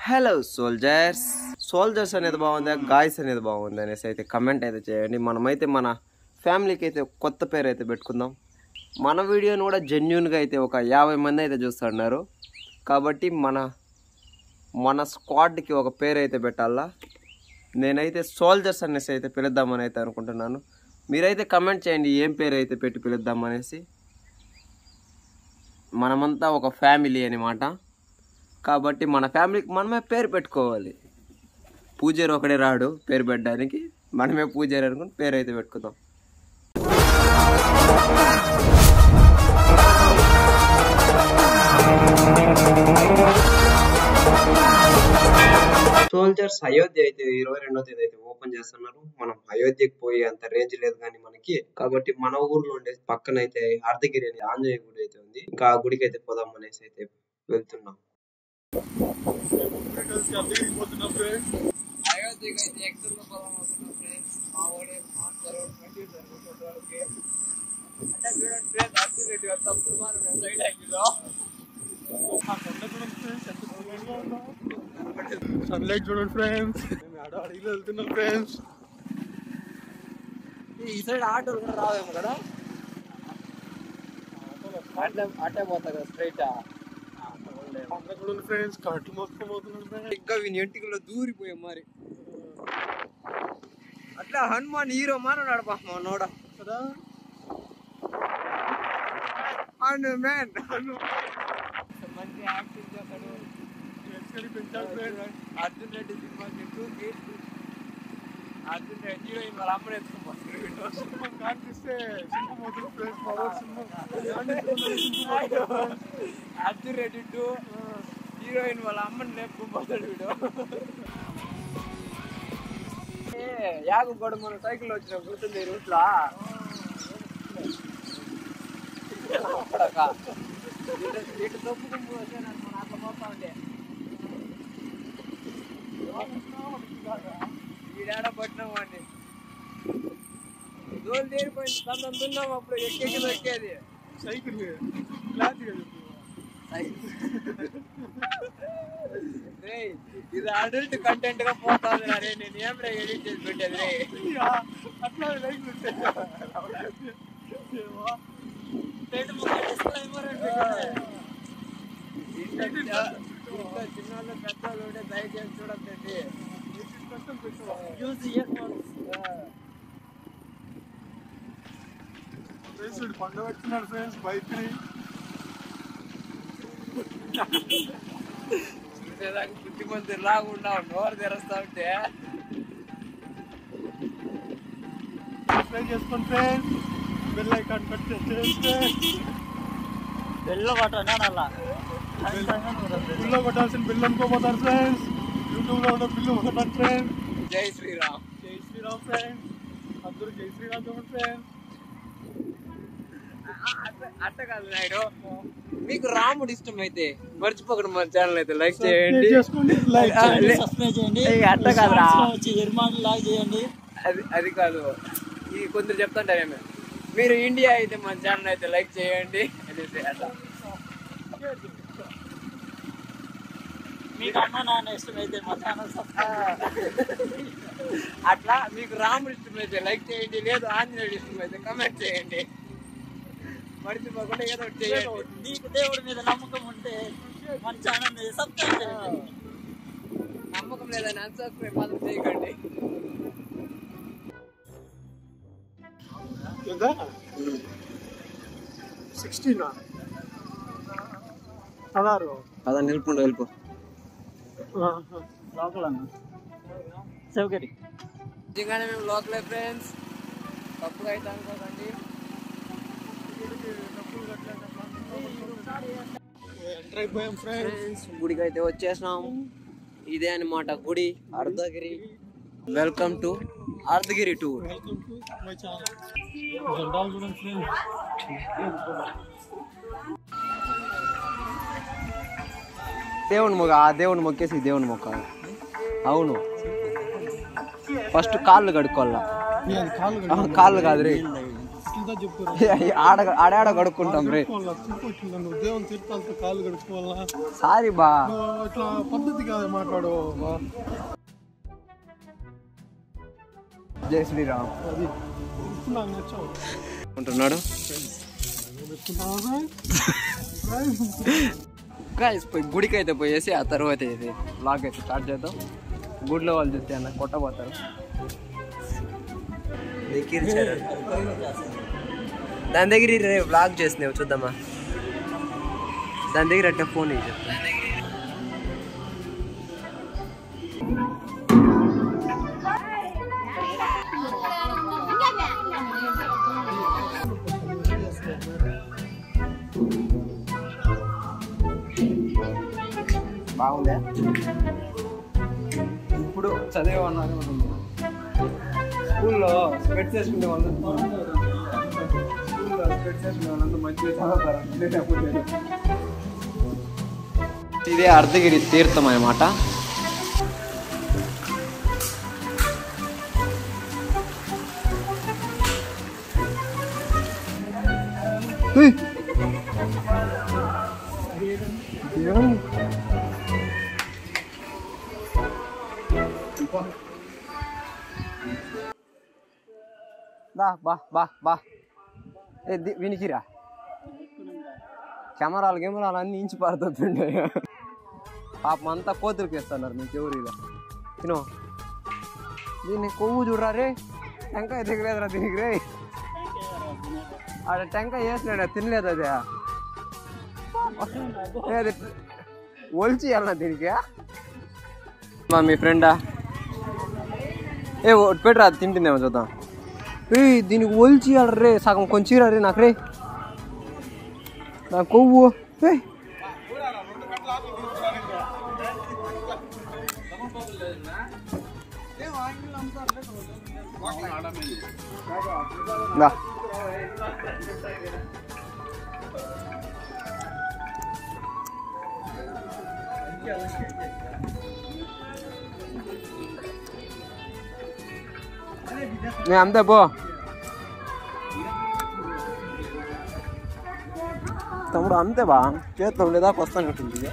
Hello soldiers అనేది బాగుందా guys అనేది బాగుంది అనేసి అయితే కమెంట్ అయితే చేయండి. మనమైతే మన ఫ్యామిలీకి అయితే కొత్త పేరు అయితే పెట్టుకుందాం. మన వీడియోని కూడా జెన్యున్గా అయితే ఒక 50 మంది అయితే చూస్తున్నారు కాబట్టి మన స్క్వాడ్కి ఒక పేరు అయితే పెట్టాలా. నేనైతే సోల్జర్స్ అనేసి అయితే పిలుద్దామని అయితే అనుకుంటున్నాను. మీరైతే కమెంట్ చేయండి ఏం పేరు అయితే పెట్టి పిలుద్దామనేసి. మనమంతా ఒక ఫ్యామిలీ అన్నమాట కాబట్టి మన ఫ్యామిలీకి మనమే పేరు పెట్టుకోవాలి. పూజారి ఒకడే రాడు పేరు పెట్టడానికి, మనమే పూజారి అనుకుని పేరు అయితే పెట్టుకుందాం. సోల్జర్స్ అయోధ్య అయితే 22వ తేదీ అయితే ఓపెన్ చేస్తున్నారు. మనం అయోధ్యకి పోయి అంత రేంజ్ లేదు కానీ మనకి, కాబట్టి మన ఊర్లో ఉండే పక్కన అయితే అర్ధగిరి అనే ఆంజనేయ గుడి అయితే ఉంది. ఇంకా ఆ గుడికి అయితే పోదాం అనేసి అయితే వెళ్తున్నాం. సన్లైట్ చూడండి ఫ్రెండ్స్, అడిగిలో వెళ్తున్నాం ఫ్రెండ్స్. ఈ సైడ్ ఆటోలు కూడా రావేమో కదా, అట్టే పోతా కదా స్ట్రైట్. చూడండి ఫ్రెండ్స్, కట్లు మొత్తం పోతున్నాడు. ఇంకా వీని ఎంటికల్లో దూరిపోయాం మరి. అట్లా హనుమాన్ హీరో మానడాడు పాప నోడ కదా. మంచి యాక్టింగ్ చేస్తాడు. అర్జున్ రెడ్డి సినిమా చెట్టు అర్జున్ రెడ్డి హీరోయిన్ వాళ్ళ అమ్మని ఎత్తుకుపోతాడు. అర్జున్ రెడ్డి హీరోయిన్ వాళ్ళ అమ్మని లేపుకుపోతాడు వీడు. యాగు కూడా మనం సైకిల్ వచ్చిన గుర్తుంది రూట్ లో. ఇటు తప్పుకుంటూ వస్తే మన అట్లా పోతా ఉండే ఈడాడ పట్టినాం వాడిని. దోలు తీరిపోయింది, తందున్నాం అప్పుడు ఎక్కేకి దొరికేది సైకిల్. ఇది అడల్ట్ కంటెంట్ గా పోతుంది రే. నేను ఏం ఎడిట్ చేసి పెట్టేది రే. అట్లా చిన్నోళ్ళు పెద్దోళ్ళు ఉంటే దయచేసి చూడద్దండి. పండుగ వచ్చినాడు ఫ్రెండ్స్ బైక్ ని. చూసేదాకా బుద్ధిమంతులు లాగుండా నోరు తెరుస్తా ఉంటే సబ్స్క్రైబ్ చేసుకోండి ఫ్రెండ్స్. బెల్ ఐకాన్ కట్ చేస్తే బెల్ల కొట్టాలి. బిల్లు కొట్టాల్సిన బిల్లు అనుకోపోతారు ఫ్రెండ్స్. యూట్యూబ్ లో ఉన్న బిల్లు కొట్టాలి ఫ్రెండ్స్. జై శ్రీరామ్. జై శ్రీరామ్ ఫ్రెండ్స్. అందరూ జై శ్రీరామ్ చూడండి ఫ్రెండ్స్. అట్ట కాదు నాయుడు, మీకు రాముడు ఇష్టం అయితే మర్చిపోకండి మన ఛానల్ అయితే లైక్ చేయండి, సబ్స్క్రైబ్ చేయండి. అట్ట కాదురా, లాగ్ చేయండి. అది కాదు. ఈ కొందరు చెప్తుంటారేమో, మీరు ఇండియా అయితే మన ఛానల్ అయితే లైక్ చేయండి అనేసి. అట్లా మీకు అమ్మ నాన్న ఇష్టం అయితే మా ఛానల్ అట్లా మీకు రాముడు ఇష్టం అయితే లైక్ చేయండి, లేదు ఆంజనేయుడు ఇష్టం అయితే కమెంట్ చేయండి. మర్చిపోకుండా ఏదో ఒకటి చేయండి. మీకు దేవుడి మీద నమ్మకం ఉంటే మన ఛానల్ సబ్స్క్రైబ్ చేయండి. నమ్మకం లేదని అన్సబ్స్క్రైబ్ మాత్రం చేయకండి. ఎంత 16 16 అదా నిలుపుకుంటూ వెళ్ళిపో. లోకల్ అన్న సౌకర్యం నిజంగానే మేము లోకలే ఫ్రెండ్స్, తప్పుగా అయితే అనుకోకండి. ఎంటర్ అయిపోయాం ఫ్రెండ్స్. గుడికి అయితే వచ్చేసినాం. ఇదే అనమాట గుడి, Ardhagiri. Welcome to Ardhagiri tour. Welcome to my channel. జెండాలు చూడండి ఫ్రెండ్స్. దేవుని మొక్కేసి దేవుని మొక్క. అవును, ఫస్ట్ కాళ్ళు కడుక్కోవాలా. కాళ్ళు కాదు రే, అంతా చెప్తారు ఆడాడ కడుక్కుంటాం రే. నువ్వు దేవుని తీర్థాలతో కాళ్ళు కడుక్కోవాలా? సారీ బా, ఇట్లా పద్ధతి కాదు మాట్లాడు. జై శ్రీరామ్ అది నాకు నచ్చావు అంటున్నాడు. గుడికి అయితే పోయేసి ఆ తర్వాత ఇది బ్లాగ్ అయితే స్టార్ట్ చేద్దాం. గుడిలో వాళ్ళు చూస్తే అన్న కొట్టబోతారు. దాని దగ్గర బ్లాగ్ చేసినావు చూద్దామా. దాని దగ్గర అంటే ఫోన్ చెప్తా. బాగుందా? ఇప్పుడు చదివే ఉన్నారు స్కూల్లో స్పెట్స్ వేసుకునే వాళ్ళు, స్కూల్లో స్పెట్స్ వేసుకునే వాళ్ళంతా మంచిగా చదువుతారు. ఇదే అర్ధగిరి తీర్థం అన్నమాట. బా వినికిరా, కెమెరాలు అన్నీ ఇంచి పడుతుండే. పాపం అంతా కోతులకి వేస్తున్నారు. మీకు ఎవరు ఇలా తినో దీన్ని కొవ్వు చూడరా రే. టెంకాయ దిగలేదురా దీనికి రే. ఆడ టెంకాయ వేసినాడు తినలేదు. అది ఒలిచి వెళ్ళిన దీనికి. మీ ఫ్రెండా పెట్టరా, అది తింటుందేమో చూద్దాం. రే దీనికి ఒలిచి రే, సగం కొంచెం రే నాకు రే, నా కొవ్వు రే. అంతే పో తమ్ముడు, అంతే బా. చేస్తాం లేదా వస్తాను ఉంటుంది.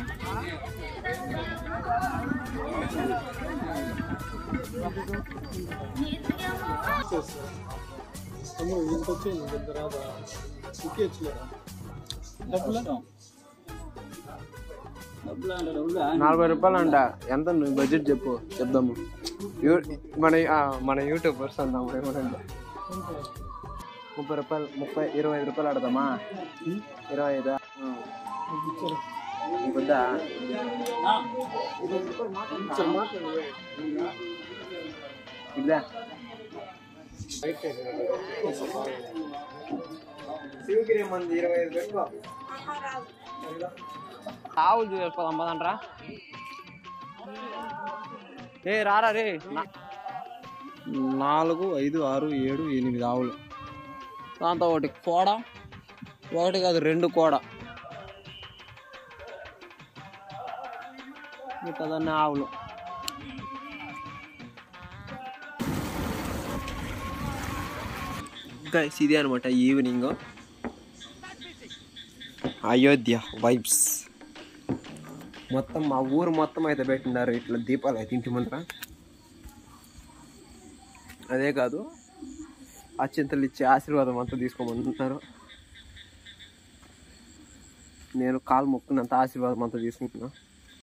₹40 అంట. ఎంత నువ్వు బడ్జెట్ చెప్పు, చెప్దాము. మన యూట్యూబర్స్ అందాము. ఏమంటే ₹30, ₹25 ఆడదామా? 25 నీకుద్దా? ఇద్దా శివగిరి మంది 25 ఆవులు చూసుకోదాం పదండ్రా. ఏ రారా రే. 4, 5, 6, 7, 8 ఆవులు. దాంతో ఒకటి కోడ, ఒకటి కాదు 2 కోడ, మిగతాదన్నీ ఆవులు. గైస్ ఇదే అనమాట ఈవినింగ్ అయోధ్య వైబ్స్. మొత్తం మా ఊరు మొత్తం అయితే పెట్టినారు ఇట్లా దీపాలు అయితే ఇంటి ముందర. అదే కాదు, అత్యంతలు ఇచ్చే ఆశీర్వాదం అంతా తీసుకోమంటున్నారు. నేను కాలు మొక్కున్నంత ఆశీర్వాదం అంతా తీసుకుంటున్నా.